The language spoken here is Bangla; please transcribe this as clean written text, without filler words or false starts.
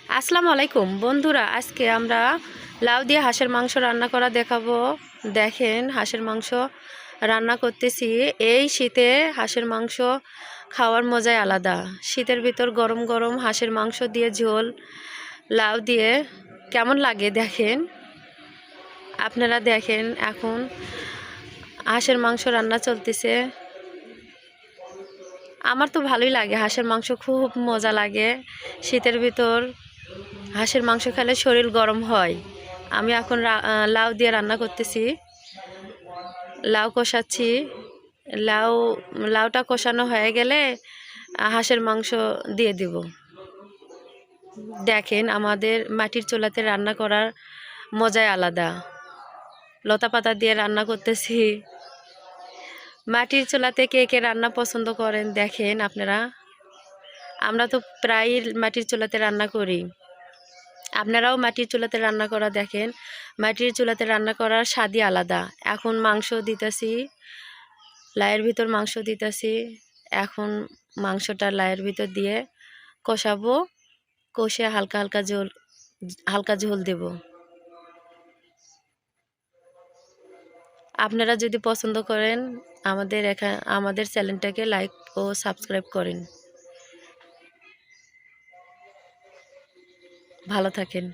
আসসালামু আলাইকুম বন্ধুরা, আজকে আমরা লাউ দিয়ে হাঁসের মাংস রান্না করা দেখাবো। দেখেন, হাঁসের মাংস রান্না করতেছি। এই শীতে হাঁসের মাংস খাওয়ার মজাই আলাদা। শীতের ভিতর গরম গরম হাঁসের মাংস দিয়ে ঝোল লাউ দিয়ে কেমন লাগে দেখেন। আপনারা দেখেন, এখন হাঁসের মাংস রান্না চলতেছে। আমার তো ভালোই লাগে, হাঁসের মাংস খুব মজা লাগে। শীতের ভিতর হাঁসের মাংস খেলে শরীর গরম হয়। আমি এখন লাউ দিয়ে রান্না করতেছি, লাউ কষাচ্ছি। লাউ লাউটা কষানো হয়ে গেলে হাঁসের মাংস দিয়ে দিব। দেখেন, আমাদের মাটির চুলাতে রান্না করার মজাই আলাদা। লতা পাতা দিয়ে রান্না করতেছি। মাটির চুলাতে কে কে রান্না পছন্দ করেন দেখেন আপনারা। আমরা তো প্রায় মাটির চুলাতে রান্না করি। আপনারাও মাটির চুলাতে রান্না করা দেখেন। মাটির চুলাতে রান্না করার স্বাদই আলাদা। এখন মাংস দিতেছি, লাইয়ের ভিতর মাংস দিতেছি। এখন মাংসটা লাইয়ের ভিতর দিয়ে কষাবো, কষে হালকা ঝোল দেব। আপনারা যদি পছন্দ করেন আমাদের চ্যানেলটাকে লাইক ও সাবস্ক্রাইব করেন। ভালো থাকেন।